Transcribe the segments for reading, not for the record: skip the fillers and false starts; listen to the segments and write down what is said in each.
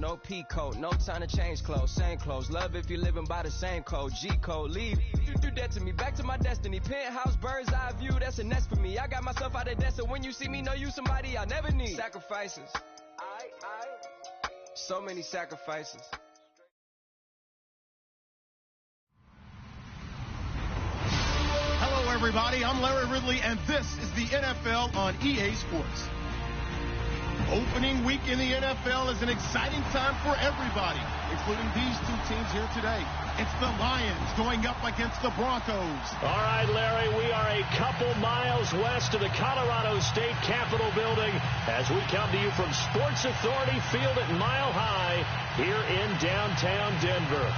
no P code, no time to change clothes, same clothes. Love if you're living by the same code, G code. Leave, you do that to me, back to my destiny. Penthouse, bird's eye view, that's a nest for me. I got myself out of debt, so when you see me, know you somebody I never need. Sacrifices, so many sacrifices. Hello, everybody. I'm Larry Ridley, and this is the NFL on EA Sports. Opening week in the NFL is an exciting time for everybody, including these two teams here today. It's the Lions going up against the Broncos. All right, Larry, we are a couple miles west of the Colorado State Capitol building as we come to you from Sports Authority Field at Mile High here in downtown Denver.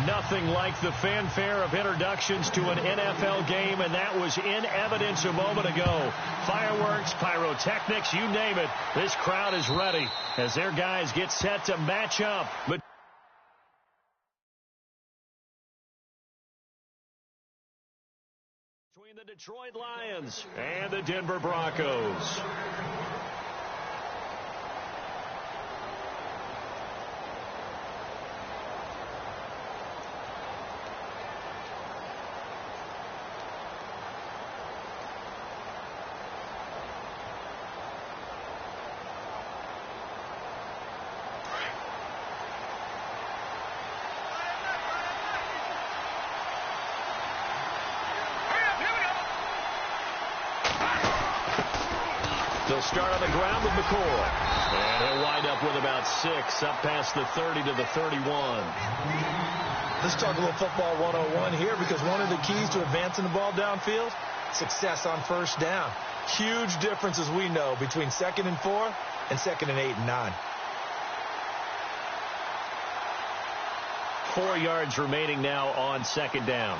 Nothing like the fanfare of introductions to an NFL game, and that was in evidence a moment ago. Fireworks, pyrotechnics, you name it. This crowd is ready as their guys get set to match up. But between the Detroit Lions and the Denver Broncos. They'll start on the ground with McCoy. And he'll wind up with about 6, up past the 30 to the 31. Let's talk a little football 101 here, because one of the keys to advancing the ball downfield, success on first down. Huge difference, as we know, between 2nd and 4 and 2nd and 8 and 9. 4 yards remaining now on 2nd down.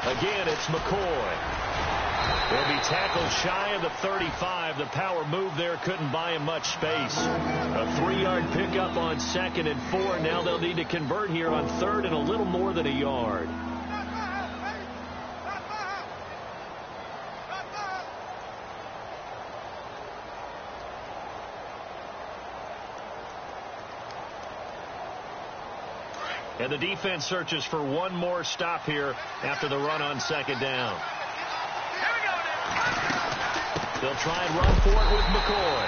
Again, it's McCoy. He'll be tackled shy of the 35. The power move there couldn't buy him much space. A 3-yard pickup on 2nd and 4. Now they'll need to convert here on 3rd and a little more than a yard. And the defense searches for one more stop here after the run on 2nd down. They'll try and run for it with McCoy.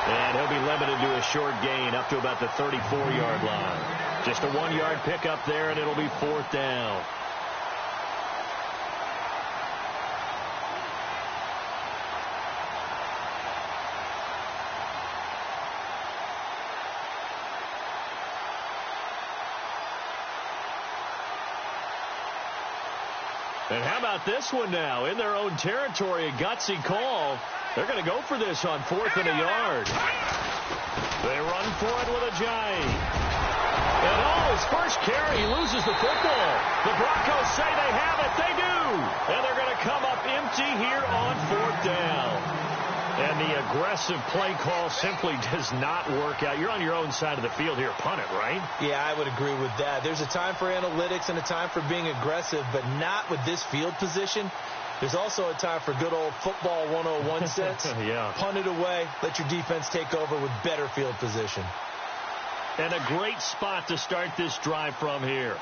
And he'll be limited to a short gain up to about the 34-yard line. Just a 1-yard pickup there, and it'll be 4th down. And how about this one now? In their own territory, a gutsy call. They're going to go for this on 4th and a yard. They run for it with a giant. And his first carry, he loses the football. The Broncos say they have it. They do. And they're going to come up empty here on 4th down. And the aggressive play call simply does not work out. You're on your own side of the field here. Punt it, right? Yeah, I would agree with that. There's a time for analytics and a time for being aggressive, but not with this field position. There's also a time for good old football 101 sets. Yeah. Punt it away. Let your defense take over with better field position. And a great spot to start this drive from here.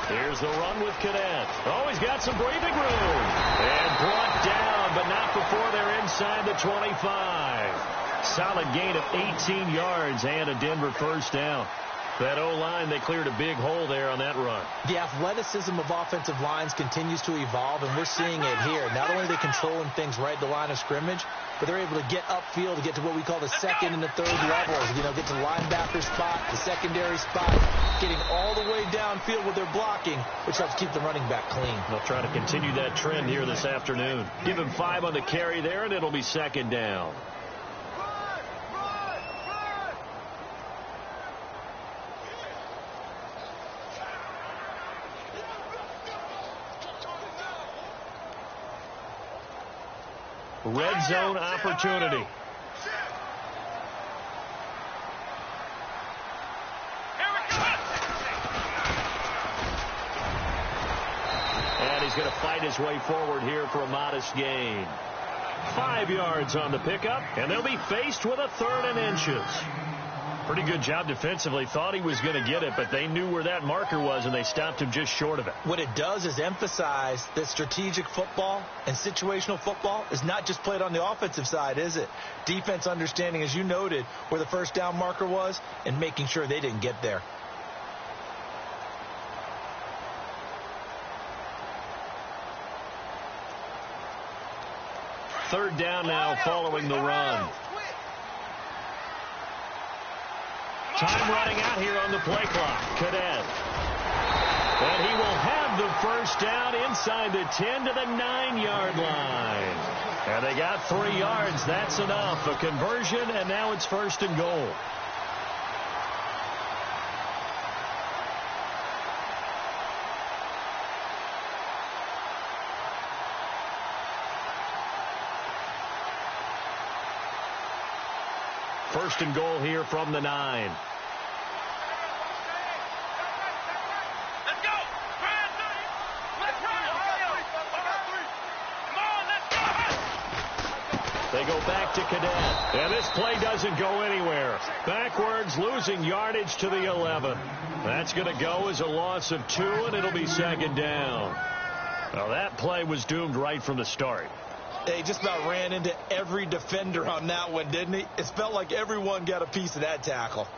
Here's the run with Cadet. Oh, he's got some breathing room. And brought down, but not before they're inside the 25. Solid gain of 18 yards and a Denver first down. That O-line, they cleared a big hole there on that run. The athleticism of offensive lines continues to evolve, and we're seeing it here. Not only are they controlling things right at the line of scrimmage, but they're able to get upfield to get to what we call the 2nd and the 3rd levels. You know, get to the linebacker spot, the secondary spot, getting all the way downfield with their blocking, which helps keep the running back clean. They'll try to continue that trend here this afternoon. Give him 5 on the carry there, and it'll be 2nd down. Red zone opportunity. he's going to fight his way forward here for a modest gain. 5 yards on the pickup, and they'll be faced with a 3rd and inches. Pretty good job defensively. Thought he was going to get it, but they knew where that marker was, and they stopped him just short of it. What it does is emphasize that strategic football and situational football is not just played on the offensive side, is it? Defense understanding, as you noted, where the first down marker was and making sure they didn't get there. Third down now following the run. Time running out here on the play clock. Cadet. And he will have the first down inside the 10 to the 9-yard line. And they got 3 yards. That's enough. A conversion, and now it's 1st and goal. First and goal here from the 9. They go back to Cadet. And this play doesn't go anywhere. Backwards, losing yardage to the 11. That's going to go as a loss of 2, and it'll be 2nd down. Well, that play was doomed right from the start. He just about ran into every defender on that one, didn't he? It felt like everyone got a piece of that tackle.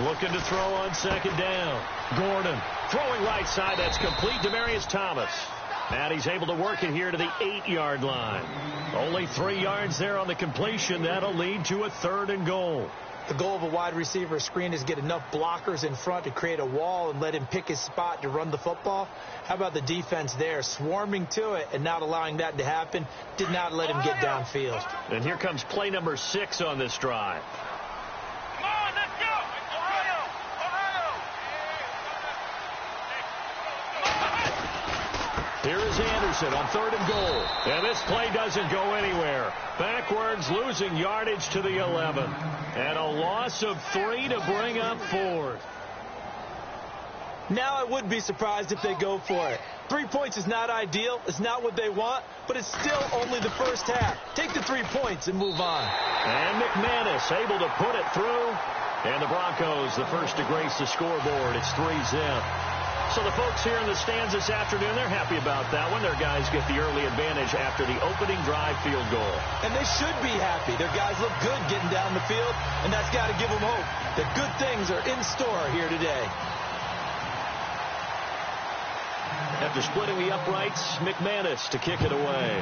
Looking to throw on 2nd down. Gordon throwing right side. That's complete. Demaryius Thomas. And he's able to work it here to the 8-yard line. Only 3 yards there on the completion. That'll lead to a 3rd and goal. The goal of a wide receiver screen is get enough blockers in front to create a wall and let him pick his spot to run the football. How about the defense there, swarming to it and not allowing that to happen? Did not let him get downfield. And here comes play number 6 on this drive. Here is Anderson on 3rd and goal. And this play doesn't go anywhere. Backwards, losing yardage to the 11. And a loss of 3 to bring up 4th. Now I wouldn't be surprised if they go for it. 3 points is not ideal. It's not what they want, but it's still only the first half. Take the 3 points and move on. And McManus able to put it through. And the Broncos, the first to grace the scoreboard. It's 3-zip. So the folks here in the stands this afternoon, they're happy about that one. Their guys get the early advantage after the opening drive field goal. And they should be happy. Their guys look good getting down the field, and that's got to give them hope that good things are in store here today. After splitting the uprights, McManus to kick it away.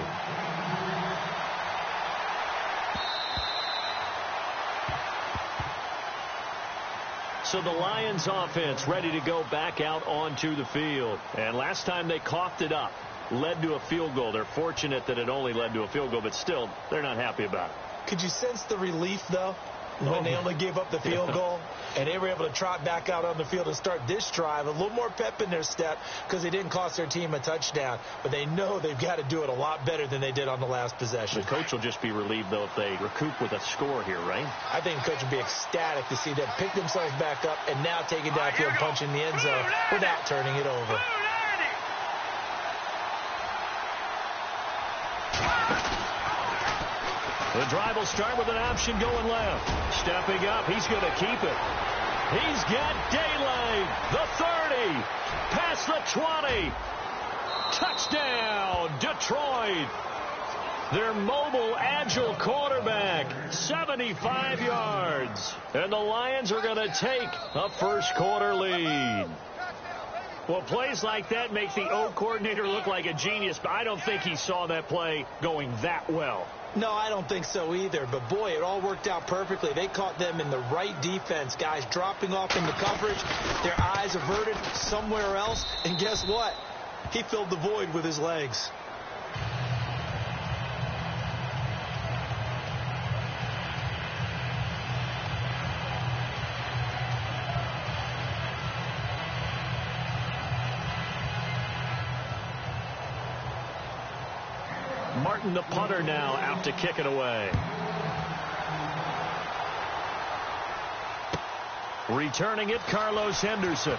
So the Lions offense ready to go back out onto the field. And last time they coughed it up, led to a field goal. They're fortunate that it only led to a field goal, but still, they're not happy about it. Could you sense the relief, though, when they only gave up the field goal? And they were able to trot back out on the field and start this drive. A little more pep in their step because they didn't cost their team a touchdown. But they know they've got to do it a lot better than they did on the last possession. The coach will just be relieved, though, if they recoup with a score here, right? I think the coach will be ecstatic to see them pick themselves back up and now take it downfield, punch in the end zone without turning it over. The drive will start with an option going left. Stepping up, he's going to keep it. He's got daylight. The 30. Past the 20. Touchdown, Detroit. Their mobile, agile quarterback, 75 yards. And the Lions are going to take a first-quarter lead. Well, plays like that make the O coordinator look like a genius, but I don't think he saw that play going that well. No, I don't think so either. But, boy, it all worked out perfectly. They caught them in the right defense. Guys dropping off into coverage, their eyes averted somewhere else. And guess what? He filled the void with his legs. Martin, the punter, now out to kick it away. Returning it, Carlos Henderson.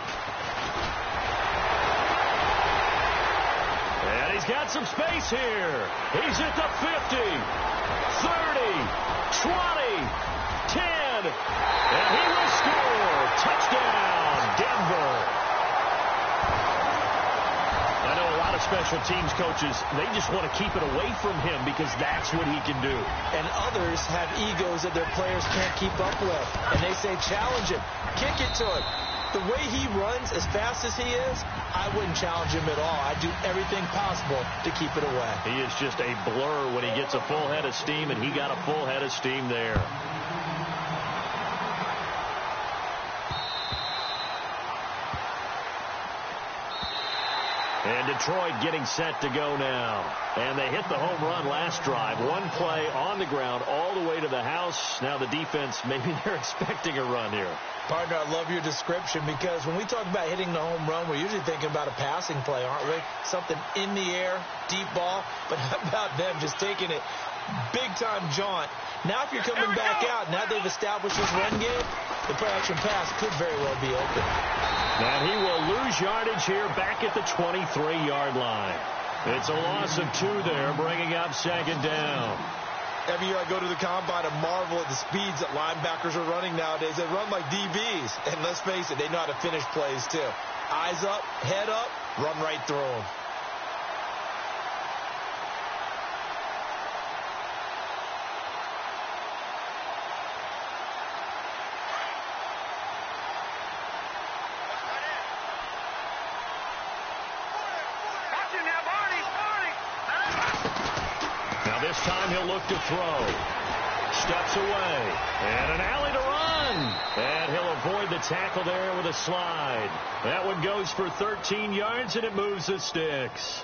And he's got some space here. He's at the 50, 30, 20, 10, and he will score. Touchdown, Denver. I know a lot of special teams coaches, they just want to keep it away from him because that's what he can do. And others have egos that their players can't keep up with. And they say, challenge him, kick it to him. The way he runs, as fast as he is, I wouldn't challenge him at all. I'd do everything possible to keep it away. He is just a blur when he gets a full head of steam, and he got a full head of steam there. And Detroit getting set to go now. And they hit the home run last drive. One play on the ground all the way to the house. Now the defense, maybe they're expecting a run here. Partner, I love your description because when we talk about hitting the home run, we're usually thinking about a passing play, aren't we? Something in the air, deep ball. But how about them just taking it big-time jaunt? Now if you're coming back out, now they've established this run game, the play-action pass could very well be open. And he will lose yardage here back at the 23-yard line. It's a loss of 2 there, bringing up second down. Every year I go to the combine and marvel at the speeds that linebackers are running nowadays. They run like DBs. And let's face it, they know how to finish plays too. Eyes up, head up, run right through them. This time he'll look to throw. Steps away. And an alley to run. And he'll avoid the tackle there with a slide. That one goes for 13 yards, and it moves the sticks.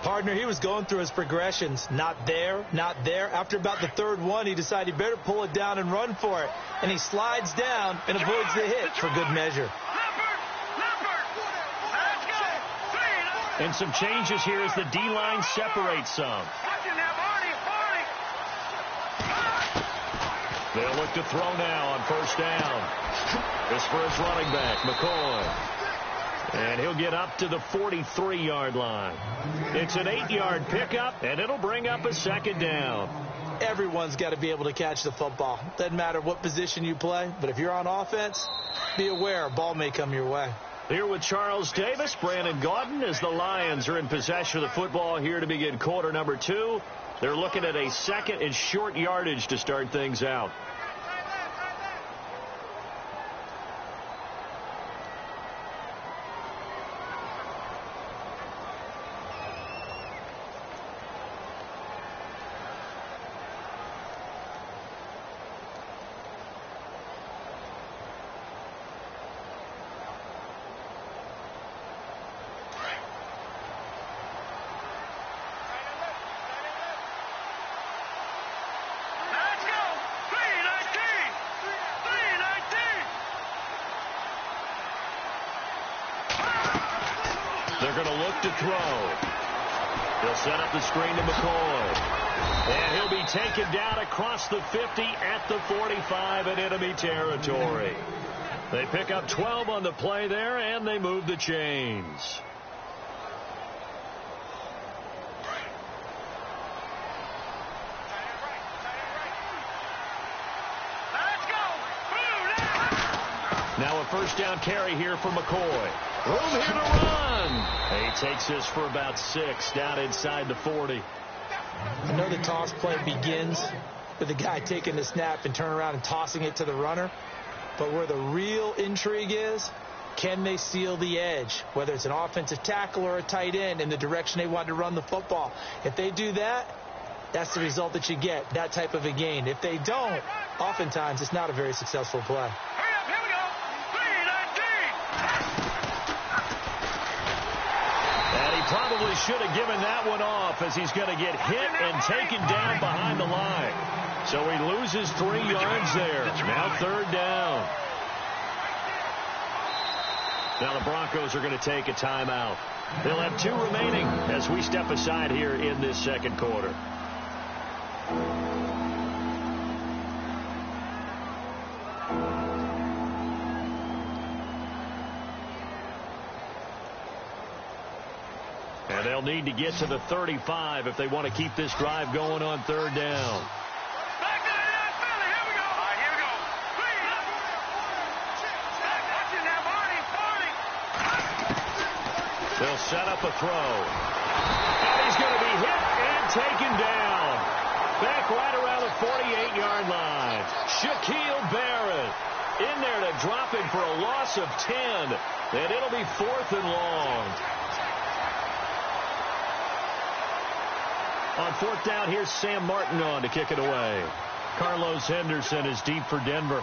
Partner, he was going through his progressions. Not there, not there. After about the third one, he decided he better pull it down and run for it. And he slides down and avoids the hit for good measure. And some changes here as the D-line separates some. They'll look to throw now on first down. This for his running back, McCoy. And he'll get up to the 43-yard line. It's an 8-yard pickup, and it'll bring up a second down. Everyone's got to be able to catch the football. Doesn't matter what position you play, but if you're on offense, be aware a ball may come your way. Here with Charles Davis, Brandon Gaudin, as the Lions are in possession of the football here to begin quarter number 2. They're looking at a second and short yardage to start things out. They're going to look to throw. He'll set up the screen to McCoy. And he'll be taken down across the 50 at the 45 in enemy territory. They pick up 12 on the play there, and they move the chains. Now a first down carry here for McCoy. Room here to run. He takes this for about 6 down inside the 40. I know the toss play begins with the guy taking the snap and turning around and tossing it to the runner. But where the real intrigue is, can they seal the edge, whether it's an offensive tackle or a tight end, in the direction they want to run the football? If they do that, that's the result that you get, that type of a gain. If they don't, oftentimes it's not a very successful play. Probably should have given that one off, as he's going to get hit and taken down behind the line. So he loses 3 yards there. Now third down. Now the Broncos are going to take a timeout. They'll have 2 remaining as we step aside here in this second quarter. They'll need to get to the 35 if they want to keep this drive going on third down. They'll set up a throw. And he's going to be hit and taken down. Back right around the 48-yard line. Shaquille Barrett in there to drop him for a loss of 10. And it'll be 4th and long. On 4th down, here's Sam Martin on to kick it away. Carlos Henderson is deep for Denver.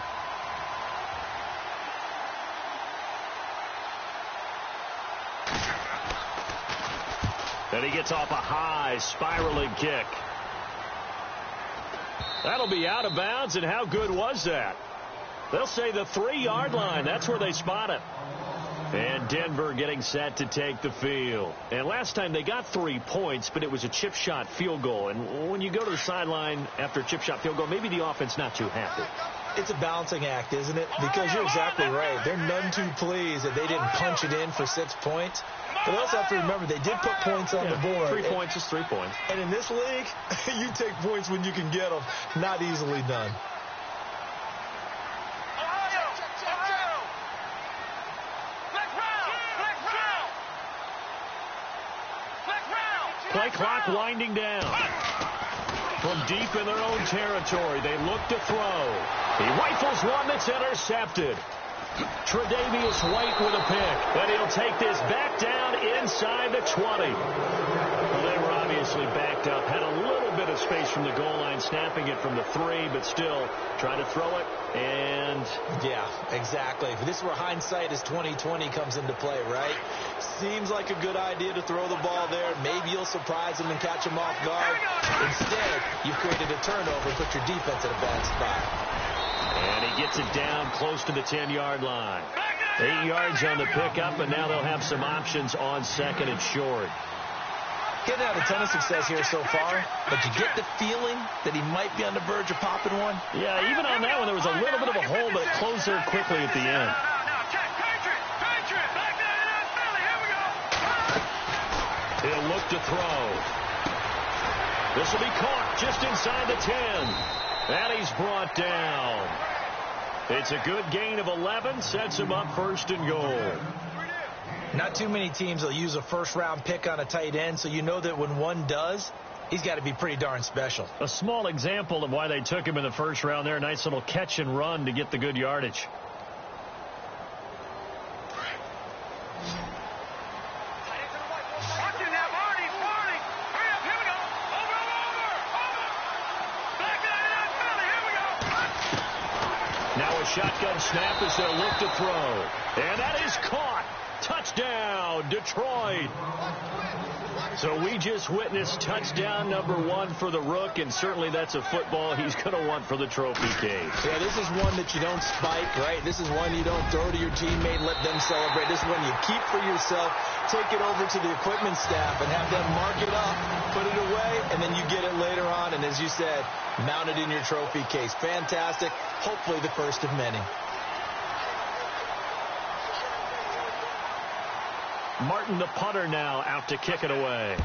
And he gets off a high spiraling kick. That'll be out of bounds, and how good was that? They'll say the 3-yard line. That's where they spot it. And Denver getting set to take the field. And last time they got 3 points, but it was a chip shot field goal. And when you go to the sideline after a chip shot field goal, maybe the offense not too happy. It's a balancing act, isn't it? Because you're exactly right. They're none too pleased that they didn't punch it in for 6 points. But they also have to remember they did put points on the board. 3 points is 3 points. And in this league, you take points when you can get them. Not easily done. Play clock winding down. From deep in their own territory, they look to throw. He rifles one that's intercepted. Tre'Davious White with a pick. And he'll take this back down inside the 20. Well, they were obviously backed up. Had a little bit of space from the goal line, snapping it from the 3, but still trying to throw it. And yeah, exactly. This is where hindsight is 20/20 comes into play, right? Seems like a good idea to throw the ball there. Maybe you'll surprise him and catch him off guard. Instead, you've created a turnover and put your defense in a bad spot. And he gets it down close to the 10-yard line. 8 yards on the pickup, and now they'll have some options on 2nd and short. Getting out a ton of success here so far, but you get the feeling that he might be on the verge of popping one. Yeah, even on that one, there was a little bit of a hole, but it closed there quickly at the end. He'll look to throw. This will be caught just inside the 10. And he's brought down. It's a good gain of 11. Sets him up 1st and goal. Not too many teams will use a first-round pick on a tight end, so you know that when one does, he's got to be pretty darn special. A small example of why they took him in the 1st round there. Nice little catch and run to get the good yardage. Shotgun snap as they'll look to throw. And that is caught. Touchdown, Detroit. So we just witnessed touchdown number 1 for the Rook, and certainly that's a football he's going to want for the trophy case. Yeah, this is one that you don't spike, right? This is one you don't throw to your teammate, let them celebrate. This is one you keep for yourself, take it over to the equipment staff, and have them mark it up, put it away, and then you get it later on, and as you said, mount it in your trophy case. Fantastic. Hopefully the first of many. Martin, the punter, now out to kick it away.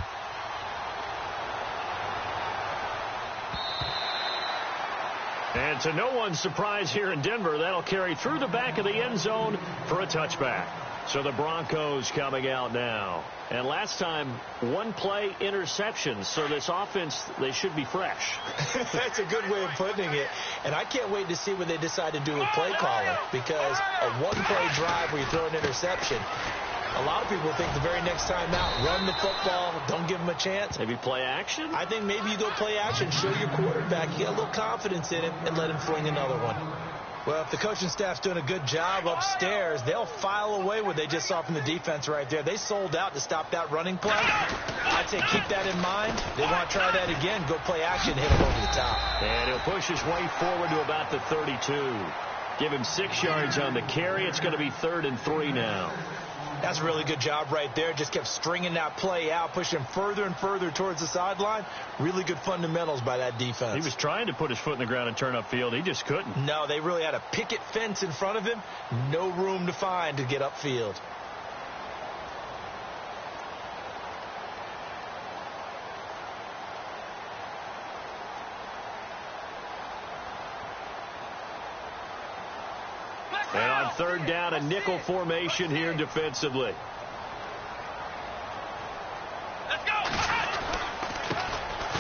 And to no one's surprise here in Denver, that'll carry through the back of the end zone for a touchback. So the Broncos coming out now. And last time, 1 play interceptions. So this offense, they should be fresh. That's a good way of putting it. And I can't wait to see what they decide to do with play calling. Because a 1-play drive where you throw an interception, a lot of people think the very next time out, run the football, don't give them a chance. Maybe play action? I think maybe you go play action, show your quarterback, you get a little confidence in him, and let him fling another one. Well, if the coaching staff's doing a good job upstairs, they'll file away what they just saw from the defense right there. They sold out to stop that running play. I'd say keep that in mind. They want to try that again, go play action, hit him over the top. And he'll push his way forward to about the 32. Give him 6 yards on the carry. It's going to be 3rd and 3 now. That's a really good job right there. Just kept stringing that play out, pushing him further and further towards the sideline. Really good fundamentals by that defense. He was trying to put his foot in the ground and turn upfield. He just couldn't. No, they really had a picket fence in front of him. No room to find to get upfield. And on third down, a nickel formation here defensively. Let's go.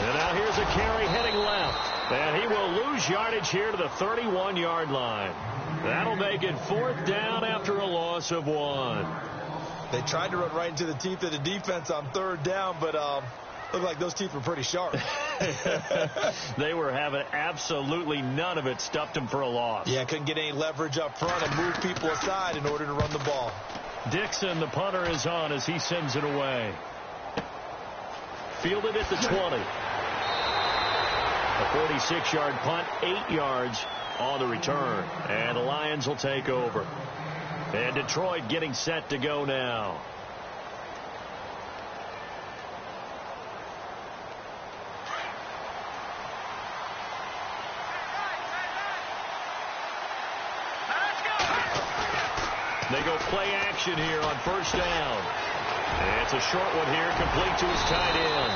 And now here's a carry heading left. And he will lose yardage here to the 31-yard line. That'll make it fourth down after a loss of 1. They tried to run right into the teeth of the defense on third down, but looked like those teeth were pretty sharp. They were having absolutely none of it. Stuffed them for a loss. Yeah, couldn't get any leverage up front and move people aside in order to run the ball. Dixon, the punter, is on as he sends it away. Fielded at the 20. A 46-yard punt, 8 yards on the return. And the Lions will take over. And Detroit getting set to go now. They go play action here on first down. And it's a short one here, complete to his tight end.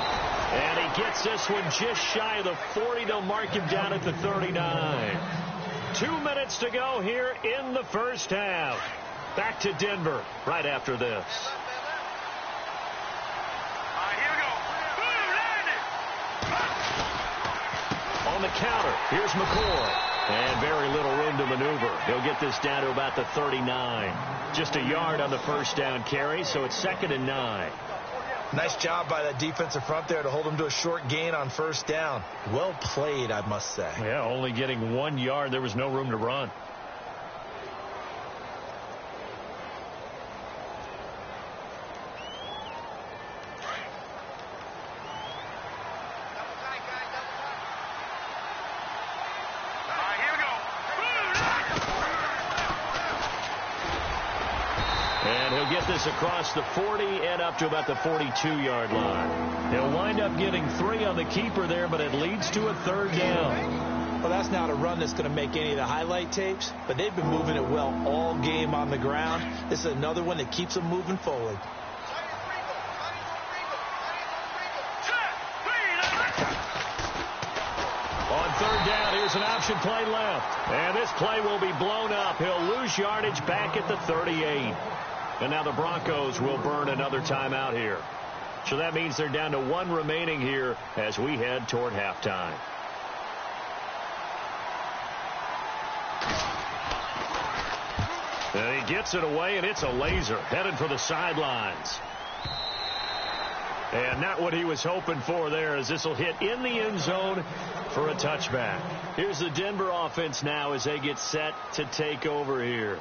And he gets this one just shy of the 40. They'll mark him down at the 39. 2 minutes to go here in the first half. Back to Denver right after this. Here we go. On the counter, here's McCoy. And very little room to maneuver. He'll get this down to about the 39. Just a yard on the first down carry, so it's 2nd and 9. Nice job by that defensive front there to hold him to a short gain on first down. Well played, I must say. Yeah, only getting 1 yard. There was no room to run. Across the 40 and up to about the 42-yard line. He'll wind up getting 3 on the keeper there, but it leads to a 3rd down. Well, that's not a run that's going to make any of the highlight tapes, but they've been moving it well all game on the ground. This is another one that keeps them moving forward. On 3rd down, here's an option play left. And this play will be blown up. He'll lose yardage back at the 38. And now the Broncos will burn another timeout here. So that means they're down to 1 remaining here as we head toward halftime. And he gets it away, and it's a laser headed for the sidelines. And not what he was hoping for there, as this will hit in the end zone for a touchback. Here's the Denver offense now as they get set to take over here.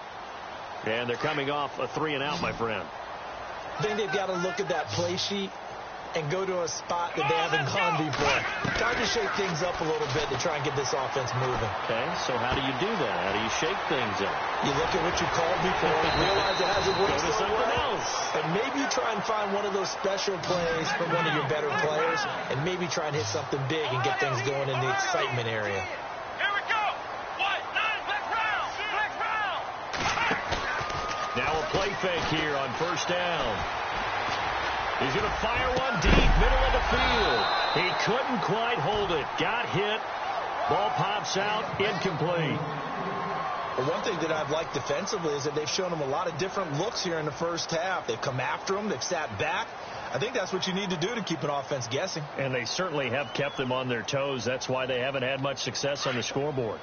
And they're coming off a 3-and-out, my friend. I think they've got to look at that play sheet and go to a spot that they haven't gone before. Time to shake things up a little bit to try and get this offense moving. Okay, so how do you do that? How do you shake things up? You look at what you called before and realize it hasn't worked Go to something else. And maybe you try and find one of those special plays from one of your better players, and maybe try and hit something big and get things going in the excitement area. Now a play fake here on first down. He's going to fire one deep, middle of the field. He couldn't quite hold it. Got hit. Ball pops out, incomplete. Well, one thing that I've liked defensively is that they've shown him a lot of different looks here in the first half. They've come after him. They've sat back. I think that's what you need to do to keep an offense guessing. And they certainly have kept them on their toes. That's why they haven't had much success on the scoreboard.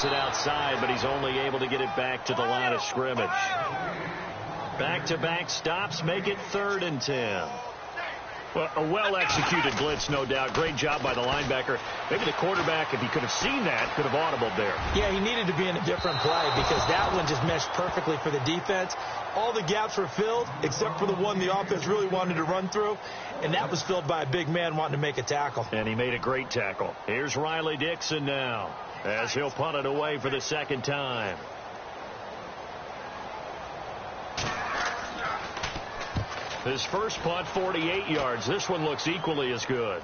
It outside, but he's only able to get it back to the line of scrimmage. Back-to-back stops make it 3rd and 10. Well, a well-executed blitz, no doubt. Great job by the linebacker. Maybe the quarterback, if he could have seen that, could have audibled there. Yeah, he needed to be in a different play because that one just meshed perfectly for the defense. All the gaps were filled except for the one the offense really wanted to run through, and that was filled by a big man wanting to make a tackle. And he made a great tackle. Here's Riley Dixon now as he'll punt it away for the 2nd time. His first punt, 48 yards. This one looks equally as good.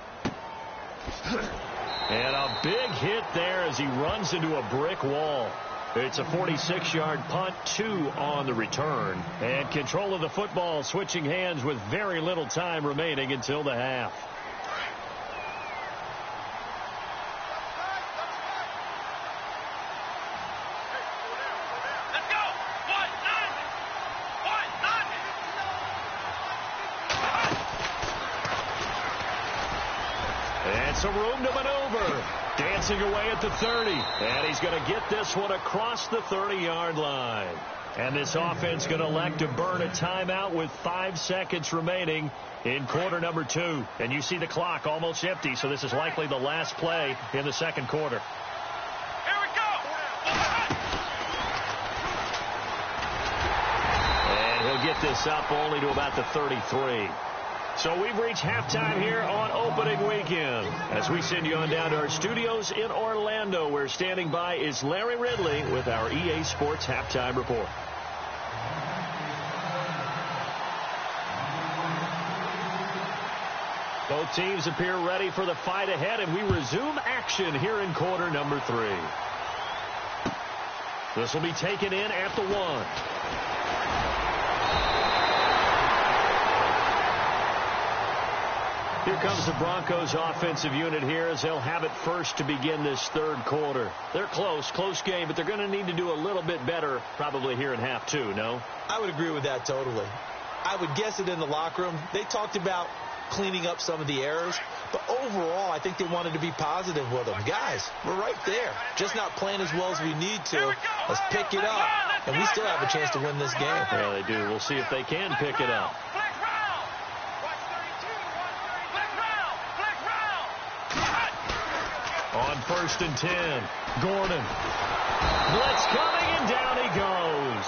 And a big hit there as he runs into a brick wall. It's a 46-yard punt, 2 on the return. And control of the football switching hands with very little time remaining until the half. And some room to maneuver. Dancing away at the 30. And he's going to get this one across the 30-yard line. And this offense going to elect to burn a timeout with 5 seconds remaining in quarter number 2. And you see the clock almost empty, so this is likely the last play in the second quarter. Here we go. And he'll get this up only to about the 33. So we've reached halftime here on opening weekend. As we send you on down to our studios in Orlando, where standing by is Larry Ridley with our EA Sports Halftime Report. Both teams appear ready for the fight ahead, and we resume action here in quarter number 3. This will be taken in at the 1. Here comes the Broncos offensive unit here as they'll have it first to begin this third quarter. They're close game, but they're going to need to do a little bit better probably here in half 2, no? I would agree with that totally. I would guess it in the locker room. They talked about cleaning up some of the errors, but overall I think they wanted to be positive with them. Guys, we're right there. Just not playing as well as we need to. Let's pick it up, and we still have a chance to win this game. Yeah, they do. We'll see if they can pick it up. On 1st and 10, Gordon. Blitz coming, and down he goes.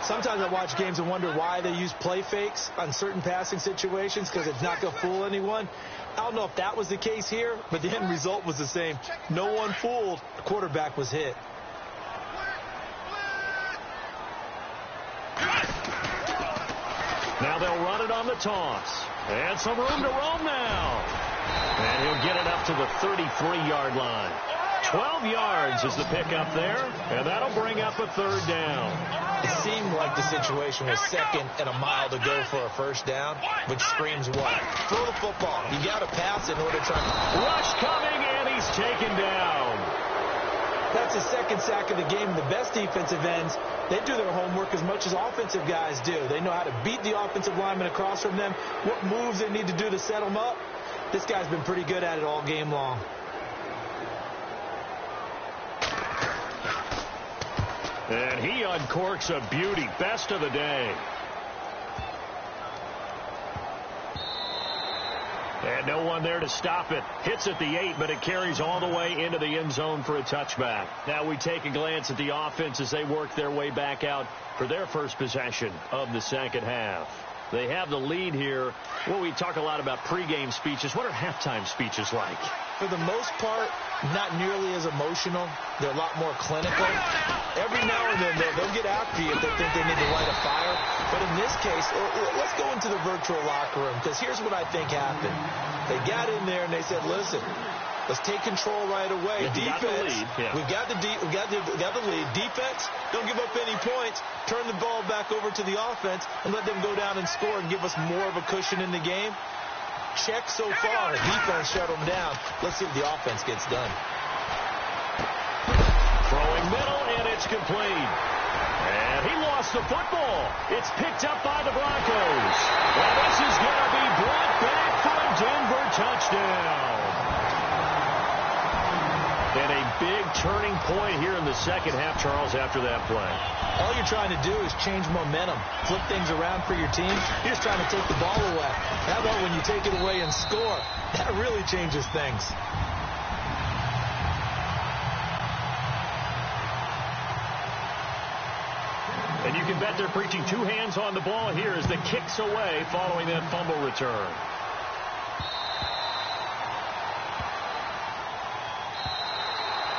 Sometimes I watch games and wonder why they use play fakes on certain passing situations, because it's not going to fool anyone. I don't know if that was the case here, but the end result was the same. No one fooled. The quarterback was hit. Now they'll run it on the toss. And some room to roam now. And he'll get it up to the 33-yard line. 12 yards is the pickup there, and that'll bring up a 3rd down. It seemed like the situation was 2nd and a mile to go for a 1st down, which screams what? Throw the football. You got to pass in order to try. Rush coming, and he's taken down. That's his 2nd sack of the game. The best defensive ends, they do their homework as much as offensive guys do. They know how to beat the offensive lineman across from them, what moves they need to do to set them up. This guy's been pretty good at it all game long. And he uncorks a beauty. Best of the day. And no one there to stop it. Hits at the 8, but it carries all the way into the end zone for a touchback. Now we take a glance at the offense as they work their way back out for their first possession of the second half. They have the lead here. Well, we talk a lot about pregame speeches. What are halftime speeches like? For the most part, not nearly as emotional. They're a lot more clinical. Every now and then, they'll get after you if they think they need to light a fire. But in this case, let's go into the virtual locker room, because here's what I think happened. They got in there and they said, listen, let's take control right away. Defense, we've got the lead. Defense, don't give up any points. Turn the ball back over to the offense and let them go down and score and give us more of a cushion in the game. Check so far. The defense shut them down. Let's see if the offense gets done. Throwing middle, and it's complete. And he lost the football. It's picked up by the Broncos. And this is going to be brought back for a Denver touchdown. And a big turning point here in the second half, Charles, after that play. All you're trying to do is change momentum, flip things around for your team. You're just trying to take the ball away. How about when you take it away and score? That really changes things. And you can bet they're preaching 2 hands on the ball here as the kick's away following that fumble return.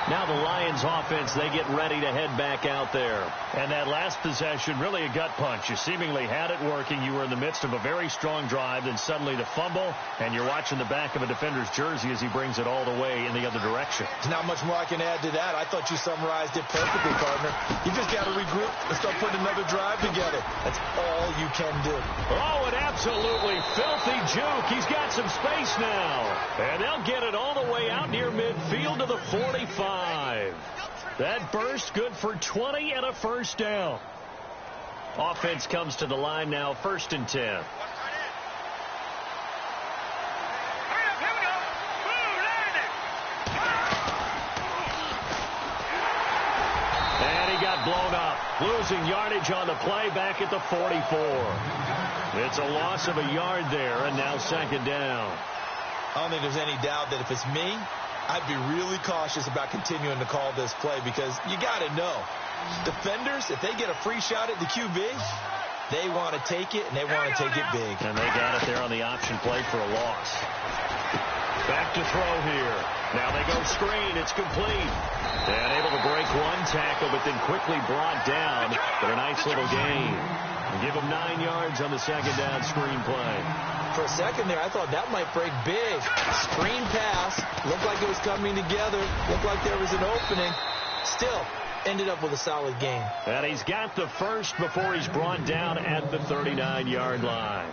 Now the Lions offense, they get ready to head back out there. And that last possession, really a gut punch. You seemingly had it working. You were in the midst of a very strong drive, then suddenly the fumble, and you're watching the back of a defender's jersey as he brings it all the way in the other direction. There's not much more I can add to that. I thought you summarized it perfectly, partner. You just got to regroup and start putting another drive together. That's all you can do. Oh, an absolutely filthy juke. He's got some space now. And they'll get it all the way out near midfield to the 45. That burst good for 20 and a first down. Offense comes to the line now, 1st and 10. And he got blown up, losing yardage on the play back at the 44. It's a loss of a yard there, and now 2nd down. I don't think there's any doubt that if it's me, I'd be really cautious about continuing to call this play because you got to know, defenders, if they get a free shot at the QB, they want to take it, and they want to take it big. And they got it there on the option play for a loss. Back to throw here. Now they go screen. It's complete. And able to break one tackle, but then quickly brought down. But a nice little gain. And give him 9 yards on the 2nd down screen play. For a second there, I thought that might break big. Screen pass. Looked like it was coming together. Looked like there was an opening. Still, ended up with a solid gain. And he's got the first before he's brought down at the 39-yard line.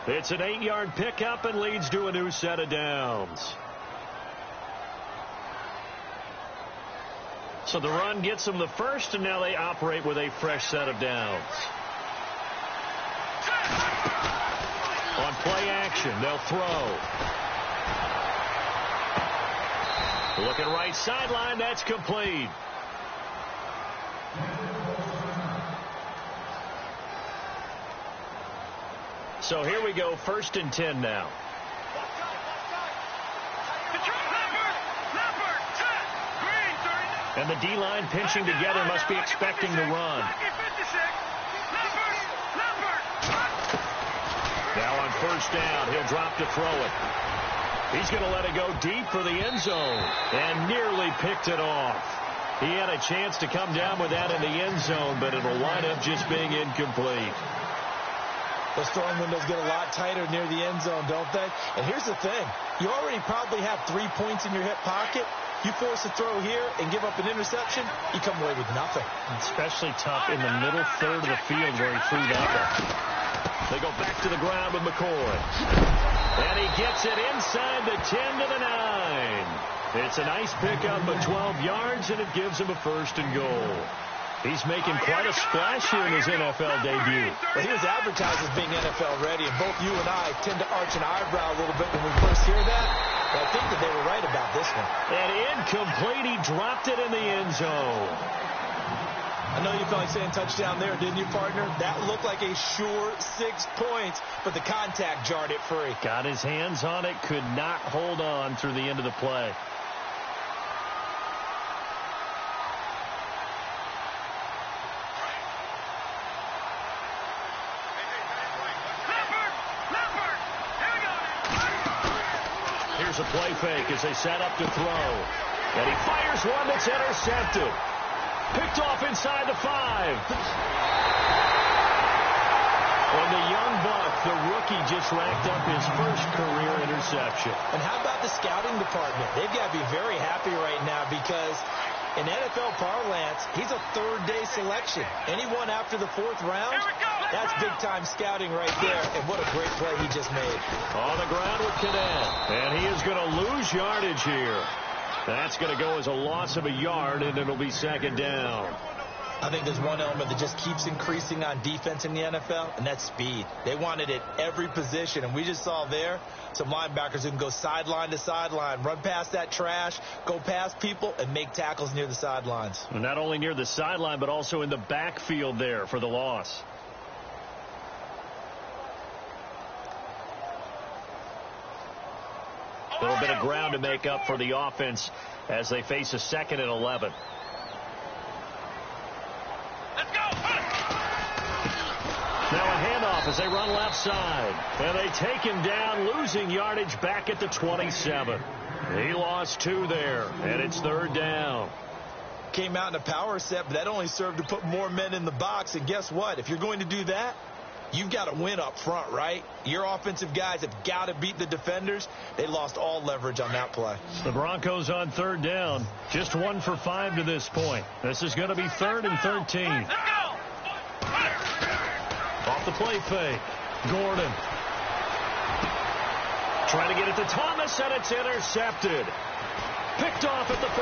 It's an 8-yard pickup and leads to a new set of downs. So the run gets them the first, and now they operate with a fresh set of downs. On play action, they'll throw. Looking right sideline, that's complete. So here we go, 1st and 10 now. And the D-line pinching together must be expecting the run. Now on 1st down, he'll drop to throw it. He's going to let it go deep for the end zone and nearly picked it off. He had a chance to come down with that in the end zone, but it'll wind up just being incomplete. Those throwing windows get a lot tighter near the end zone, don't they? And here's the thing. You already probably have 3 points in your hip pocket. You force a throw here and give up an interception, you come away with nothing. Especially tough in the middle third of the field where he threw that one. They go back to the ground with McCoy. And he gets it inside the 10 to the 9. It's a nice pickup of 12 yards, and it gives him a 1st and goal. He's making quite a splash here in his NFL debut. Well, he was advertised as being NFL ready, and both you and I tend to arch an eyebrow a little bit when we first hear that. But I think that they were right about this one. And incomplete. He dropped it in the end zone. I know you felt like saying touchdown there, didn't you, partner? That looked like a sure 6 points, but the contact jarred it free. Got his hands on it, could not hold on through the end of the play. Here's a play fake as they set up to throw. And he fires one that's intercepted. Picked off inside the 5. And the young buck, the rookie, just racked up his first career interception. And how about the scouting department? They've got to be very happy right now because in NFL parlance, he's a 3rd-day selection. Anyone after the 4th round, that's big-time scouting right there. And what a great play he just made. On the ground with Cadet. And he is going to lose yardage here. That's going to go as a loss of a yard, and it'll be 2nd down. I think there's one element that just keeps increasing on defense in the NFL, and that's speed. They want it at every position, and we just saw there some linebackers who can go sideline to sideline, run past that trash, go past people, and make tackles near the sidelines. Not only near the sideline, but also in the backfield there for the loss. A little bit of ground to make up for the offense as they face a 2nd and 11. Let's go. Now a handoff as they run left side. And they take him down, losing yardage back at the 27. He lost 2 there, and it's 3rd down. Came out in a power set, but that only served to put more men in the box. And guess what? If you're going to do that, you've got to win up front, right? Your offensive guys have got to beat the defenders. They lost all leverage on that play. The Broncos on 3rd down. Just 1 for 5 to this point. This is going to be 3rd and 13. Off the play fake. Gordon. Trying to get it to Thomas, and it's intercepted. Picked off at the 45.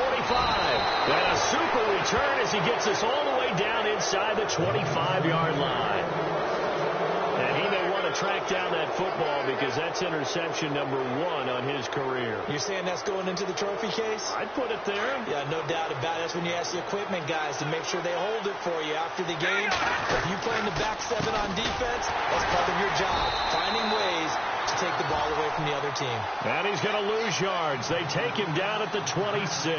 And a super return as he gets us all the way down inside the 25-yard line. And he may want to track down that football because that's interception number 1 on his career. You're saying that's going into the trophy case? I'd put it there. Yeah, no doubt about it. That's when you ask the equipment guys to make sure they hold it for you after the game. If you play in the back 7 on defense, that's part of your job, finding ways to take the ball away from the other team. And he's going to lose yards. They take him down at the 26.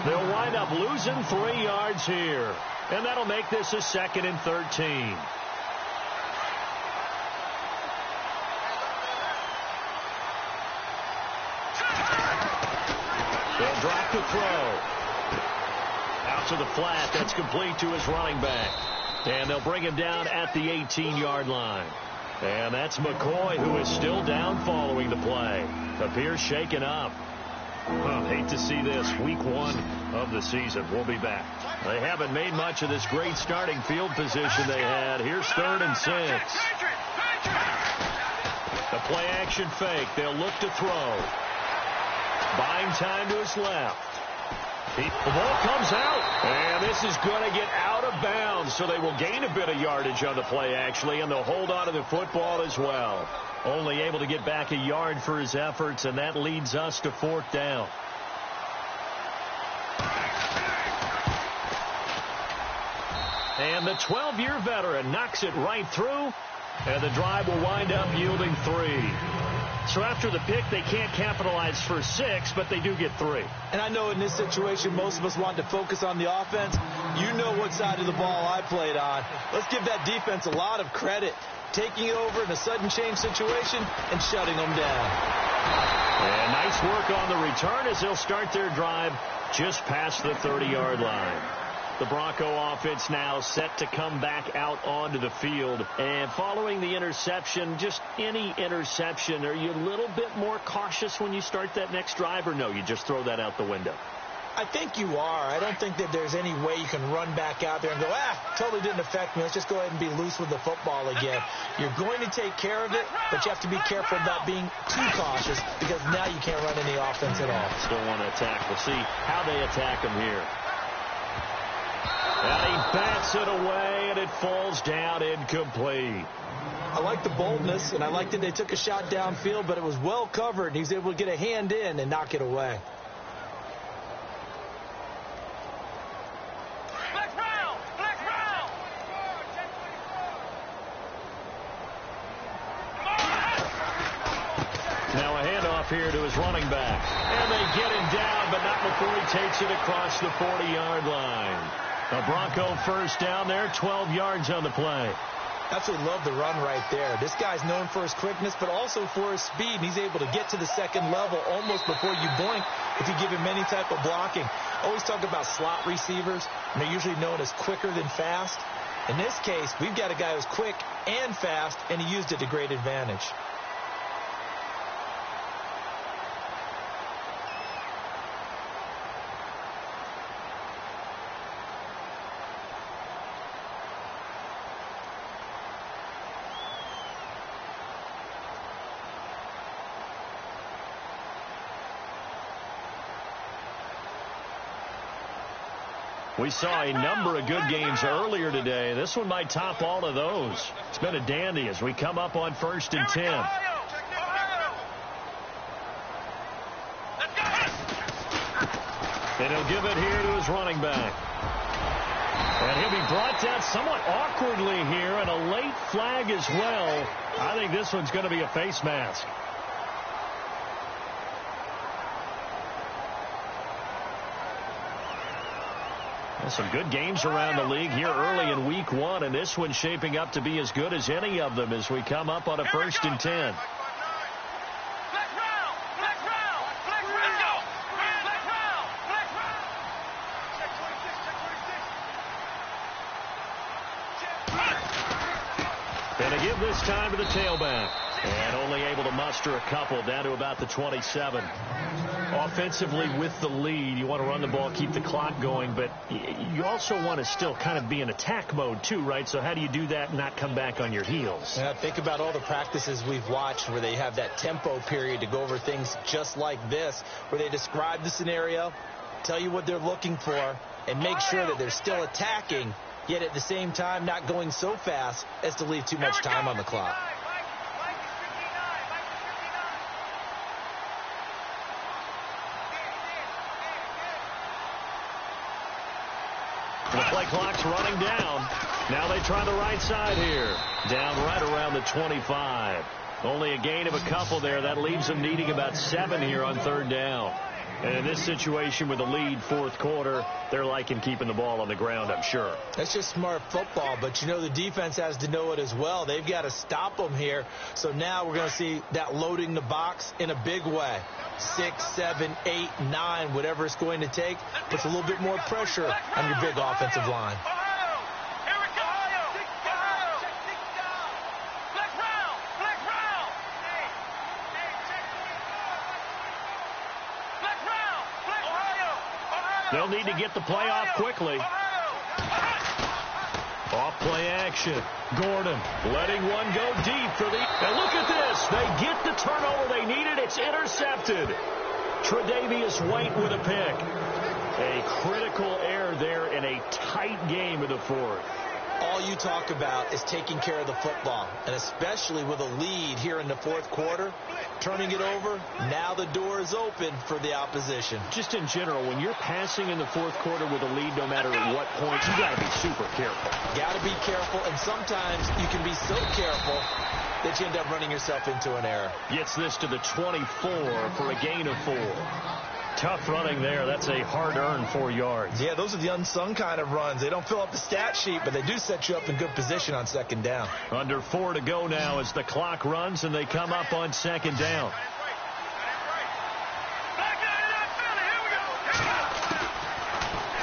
They'll wind up losing 3 yards here. And that'll make this a 2nd and 13. They'll drop the throw. Out to the flat. That's complete to his running back. And they'll bring him down at the 18-yard line. And that's McCoy, who is still down following the play. Appears shaken up. Hate to see this. Week 1 of the season. We'll be back. They haven't made much of this great starting field position they had. Here's 3rd and 6. The play action fake. They'll look to throw. Buying time to his left. The ball comes out, and this is going to get out of bounds, so they will gain a bit of yardage on the play, actually, and they'll hold on to the football as well. Only able to get back a yard for his efforts, and that leads us to 4th down. And the 12-year veteran knocks it right through, and the drive will wind up yielding 3. So after the pick, they can't capitalize for 6, but they do get 3. And I know in this situation, most of us want to focus on the offense. You know what side of the ball I played on. Let's give that defense a lot of credit. Taking it over in a sudden change situation and shutting them down. And nice work on the return as they'll start their drive just past the 30-yard line. The Bronco offense now set to come back out onto the field. And following the interception, just any interception, are you a little bit more cautious when you start that next drive, or no, you just throw that out the window? I think you are. I don't think that there's any way you can run back out there and go, totally didn't affect me. Let's just go ahead and be loose with the football again. You're going to take care of it, but you have to be careful about being too cautious because now you can't run any offense at all. Still want to attack. We'll see how they attack him here. And he bats it away, and it falls down incomplete. I like the boldness, and I like that they took a shot downfield, but it was well covered, and he was able to get a hand in and knock it away. Now a handoff here to his running back. And they get him down, but not before he takes it across the 40-yard line. A Bronco first down there, 12 yards on the play. Absolutely love the run right there. This guy's known for his quickness, but also for his speed. And he's able to get to the second level almost before you blink if you give him any type of blocking. Always talk about slot receivers, and they're usually known as quicker than fast. In this case, we've got a guy who's quick and fast, and he used it to great advantage. We saw a number of good games earlier today. This one might top all of those. It's been a dandy as we come up on 1st and 10. And he'll give it here to his running back. And he'll be brought down somewhat awkwardly here, and a late flag as well. I think this one's going to be a face mask. Some good games around the league here early in week 1, and this one's shaping up to be as good as any of them as we come up on a 1st and 10. give this time to the tailback. And only able to muster a couple, down to about the 27. Offensively with the lead, you want to run the ball, keep the clock going, but you also want to still kind of be in attack mode too, right? So how do you do that and not come back on your heels? Yeah, think about all the practices we've watched where they have that tempo period to go over things just like this, where they describe the scenario, tell you what they're looking for, and make sure that they're still attacking, yet at the same time not going so fast as to leave too much time on the clock. The play clock's running down. Now they try the right side here. Down right around the 25. Only a gain of a couple there. That leaves them needing about 7 here on third down. And in this situation with the lead, fourth quarter, they're liking keeping the ball on the ground, I'm sure. That's just smart football, but you know the defense has to know it as well. They've got to stop them here. So now we're going to see that loading the box in a big way. 6, 7, 8, 9, whatever it's going to take, puts a little bit more pressure on your big offensive line. They'll need to get the play off quickly. Off play action. Gordon letting one go deep for the... And look at this. They get the turnover they needed. It's intercepted. Tre'Davious White with a pick. A critical error there in a tight game of the fourth. All you talk about is taking care of the football, and especially with a lead here in the fourth quarter, turning it over, now the door is open for the opposition. Just in general, when you're passing in the fourth quarter with a lead, no matter at what point, you got to be super careful. Got to be careful, and sometimes you can be so careful that you end up running yourself into an error. Gets this to the 24 for a gain of 4. Tough running there. That's a hard-earned 4 yards. Yeah, those are the unsung kind of runs. They don't fill up the stat sheet, but they do set you up in good position on second down. Under 4 to go now as the clock runs and they come up on second down.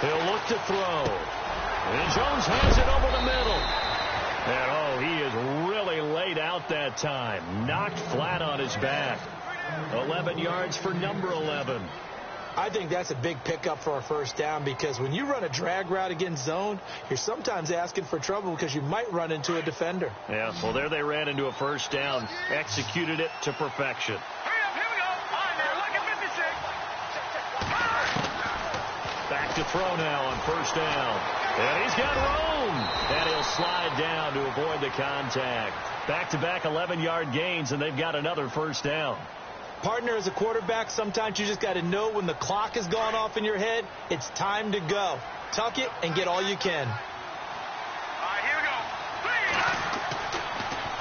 He'll look to throw. And Jones has it over the middle. And, oh, he is really laid out that time. Knocked flat on his back. 11 yards for number 11. I think that's a big pickup for a first down because when you run a drag route against zone, you're sometimes asking for trouble because you might run into a defender. Yeah, well, there they ran into a first down, executed it to perfection. Back to throw now on first down. And he's got room. And he'll slide down to avoid the contact. Back-to-back 11-yard gains, and they've got another first down. Partner, as a quarterback, sometimes you just got to know when the clock has gone off in your head, it's time to go. Tuck it and get all you can. All right, here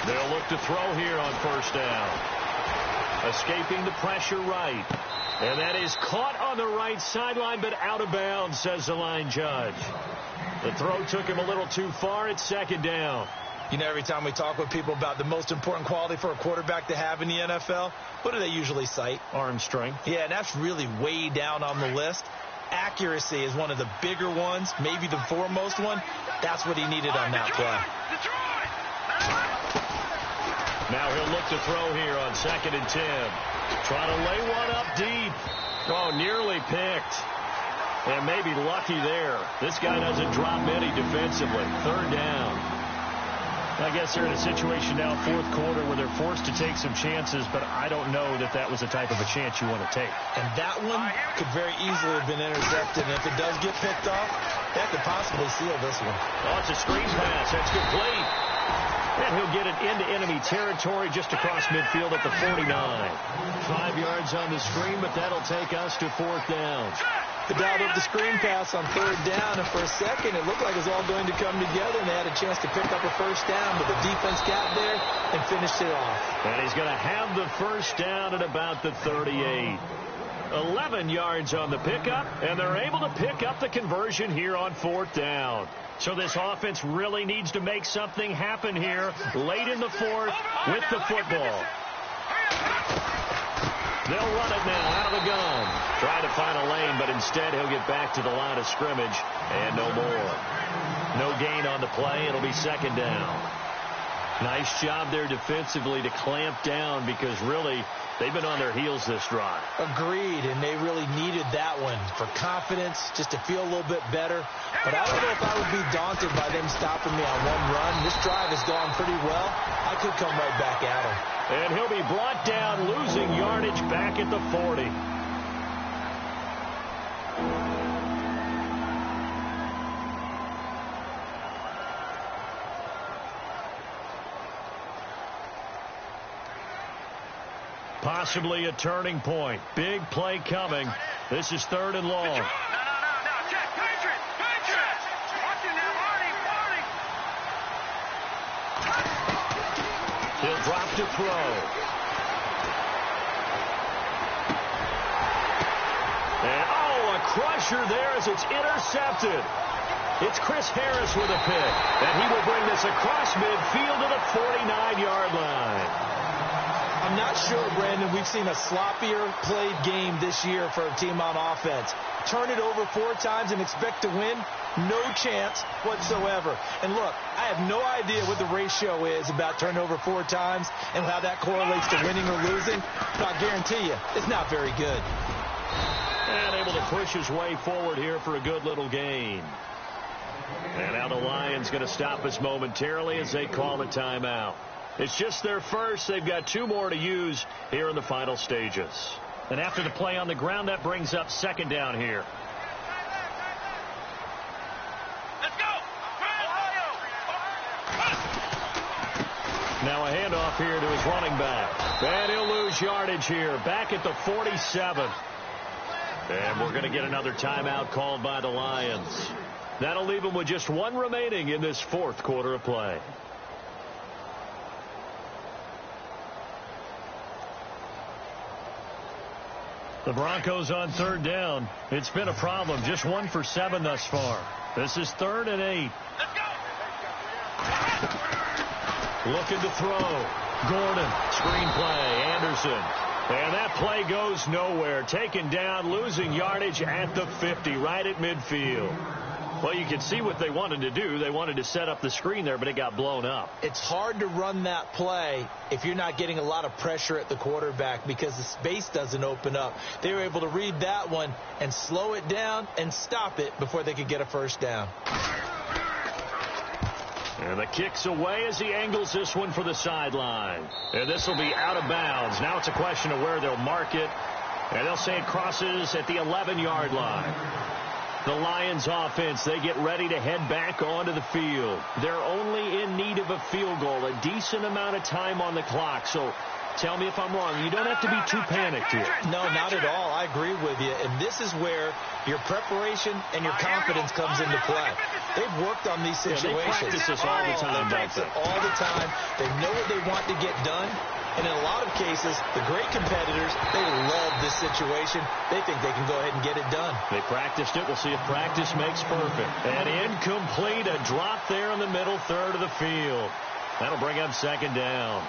we go. They'll look to throw here on first down. Escaping the pressure right. And that is caught on the right sideline, but out of bounds, says the line judge. The throw took him a little too far. It's second down. You know, every time we talk with people about the most important quality for a quarterback to have in the NFL, what do they usually cite? Arm strength. Yeah, and that's really way down on the list. Accuracy is one of the bigger ones, maybe the foremost one. That's what he needed on that play. Now he'll look to throw here on 2nd and 10. Try to lay one up deep. Oh, nearly picked. And maybe lucky there. This guy doesn't drop many defensively. Third down. I guess they're in a situation now, fourth quarter, where they're forced to take some chances, but I don't know that that was the type of a chance you want to take. And that one could very easily have been intercepted, and if it does get picked off, that could possibly seal this one. Oh, it's a screen pass. That's complete. And he'll get it into enemy territory just across midfield at the 49. 5 yards on the screen, but that'll take us to fourth down. They dialed up the screen pass on third down, and for a second it looked like it was all going to come together, and they had a chance to pick up a first down, but the defense got there and finished it off. And he's going to have the first down at about the 38. 11 yards on the pickup, and they're able to pick up the conversion here on fourth down. So this offense really needs to make something happen here late in the fourth with the football. They'll run it now out of the gun. Try to find a lane, but instead he'll get back to the line of scrimmage and no more. No gain on the play. It'll be second down. Nice job there defensively to clamp down because really they've been on their heels this drive. Agreed, and they really needed that one for confidence, just to feel a little bit better. But I don't know if I would be daunted by them stopping me on one run. This drive has gone pretty well. I could come right back at them. And he'll be brought down, losing yardage back at the 40. Possibly a turning point. Big play coming. This is 3rd and long. No. Check. Patriots. Watching now, Marty. He'll drop to throw. And, a crusher there as it's intercepted. It's Chris Harris with a pick. And he will bring this across midfield to the 49-yard line. I'm not sure, Brandon, we've seen a sloppier played game this year for a team on offense. Turn it over 4 times and expect to win? No chance whatsoever. And look, I have no idea what the ratio is about turning over 4 times and how that correlates to winning or losing, but I'll guarantee you, it's not very good. And able to push his way forward here for a good little gain. And now the Lions going to stop us momentarily as they call a timeout. It's just their first. They've got 2 more to use here in the final stages. And after the play on the ground, that brings up 2nd down here. Let's go. Now a handoff here to his running back. And he'll lose yardage here. Back at the 47. And we're going to get another timeout called by the Lions. That'll leave them with just 1 remaining in this 4th quarter of play. The Broncos on 3rd down. It's been a problem. Just 1 for 7 thus far. This is 3rd and 8. Let's go. Looking to throw. Gordon. Screen play. Anderson. And that play goes nowhere. Taken down, losing yardage at the 50, right at midfield. Well, you can see what they wanted to do. They wanted to set up the screen there, but it got blown up. It's hard to run that play if you're not getting a lot of pressure at the quarterback because the space doesn't open up. They were able to read that one and slow it down and stop it before they could get a first down. And the kick's away as he angles this one for the sideline. And this will be out of bounds. Now it's a question of where they'll mark it. And they'll say it crosses at the 11-yard line. The Lions offense, they get ready to head back onto the field. They're only in need of a field goal, a decent amount of time on the clock. So tell me if I'm wrong. You don't have to be too panicked here. No, not at all. I agree with you. And this is where your preparation and your confidence comes into play. They've worked on these situations. They practice this all the time. They practice it all the time. They know what they want to get done. And in a lot of cases, the great competitors, they love this situation. They think they can go ahead and get it done. They practiced it. We'll see if practice makes perfect. And incomplete, a drop there in the middle third of the field. That'll bring up 2nd down.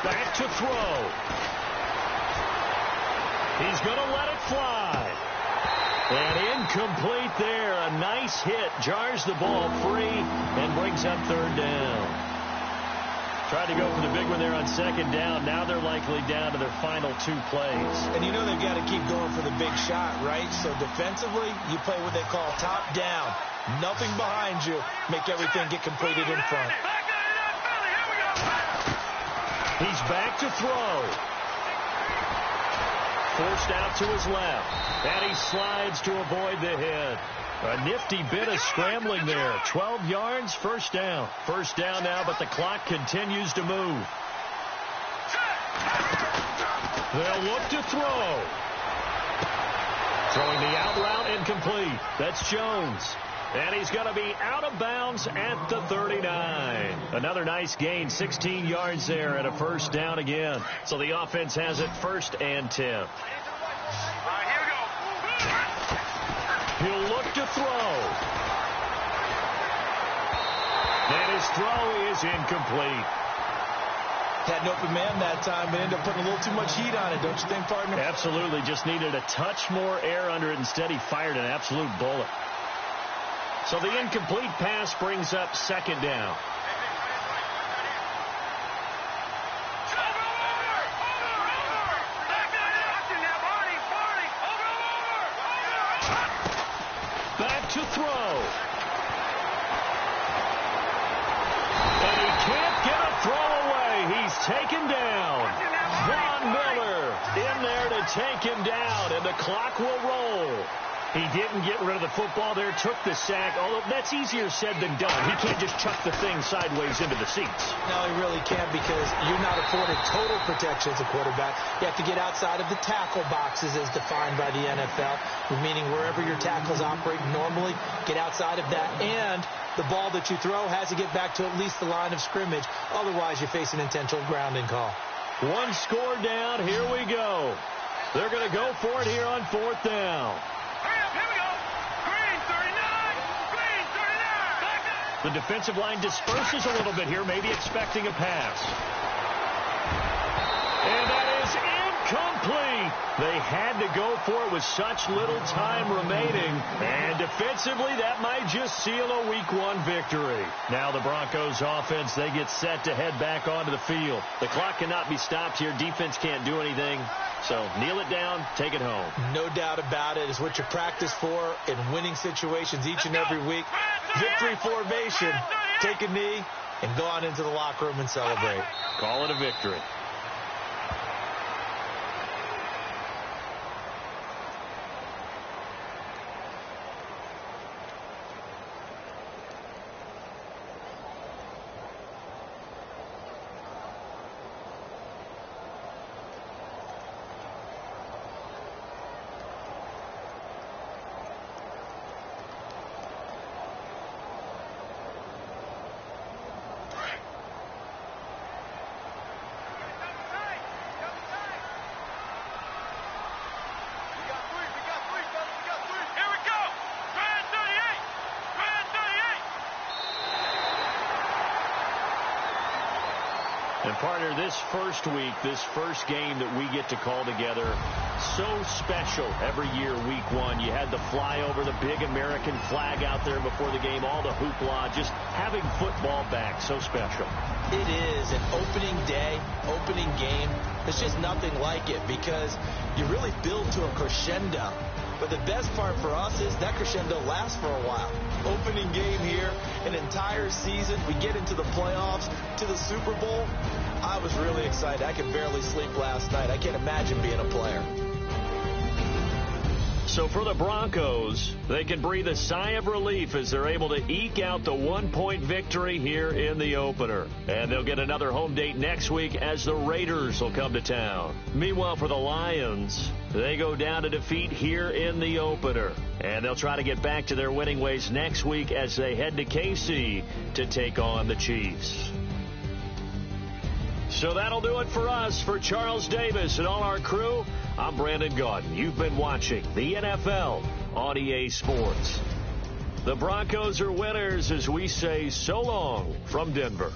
Back to throw. He's going to let it fly. And incomplete there. A nice hit. Jars the ball free and brings up 3rd down. Tried to go for the big one there on 2nd down. Now they're likely down to their final 2 plays. And you know they've got to keep going for the big shot, right? So defensively, you play what they call top down. Nothing behind you. Make everything get completed in front. He's back to throw. Forced out to his left. And he slides to avoid the hit. A nifty bit of scrambling there. 12 yards, first down. First down now, but the clock continues to move. They'll look to throw. Throwing the out route incomplete. That's Jones. And he's going to be out of bounds at the 39. Another nice gain, 16 yards there and a first down again. So the offense has it 1st and 10. All right, here we go. He'll look to throw. And his throw is incomplete. Had an open man that time, but ended up putting a little too much heat on it, don't you think, partner? Absolutely. Just needed a touch more air under it. Instead, he fired an absolute bullet. So the incomplete pass brings up second down. Back to throw. And he can't get a throw away. He's taken down. Von Miller in there to take him down, and the clock will roll. He didn't get rid of the football there, took the sack, although that's easier said than done. He can't just chuck the thing sideways into the seats. No, he really can't, because you're not afforded total protection as a quarterback. You have to get outside of the tackle boxes as defined by the NFL, meaning wherever your tackles operate normally, get outside of that, and the ball that you throw has to get back to at least the line of scrimmage. Otherwise, you face an intentional grounding call. One score down. Here we go. They're going to go for it here on fourth down. Here we go. Green 39. Green 39. The defensive line disperses a little bit here, maybe expecting a pass. And that is incomplete. They had to go for it with such little time remaining. And defensively, that might just seal a Week 1 victory. Now the Broncos offense, they get set to head back onto the field. The clock cannot be stopped here. Defense can't do anything. So kneel it down, take it home. No doubt about it. It's what you practice for in winning situations each and every week. Victory formation. Take a knee and go on into the locker room and celebrate. Call it a victory. And partner, this first week, this first game that we get to call together, so special every year, Week 1. You had the flyover, the big American flag out there before the game, all the hoopla, just having football back, so special. It is an opening day, opening game. There's just nothing like it, because you really build to a crescendo. But the best part for us is that crescendo lasts for a while. Opening game here, an entire season. We get into the playoffs, to the Super Bowl. I was really excited. I could barely sleep last night. I can't imagine being a player. So for the Broncos, they can breathe a sigh of relief as they're able to eke out the 1-point victory here in the opener. And they'll get another home date next week as the Raiders will come to town. Meanwhile, for the Lions, they go down to defeat here in the opener. And they'll try to get back to their winning ways next week as they head to KC to take on the Chiefs. So that'll do it for us. For Charles Davis and all our crew, I'm Brandon Gaudin. You've been watching the NFL on EA Sports. The Broncos are winners as we say so long from Denver.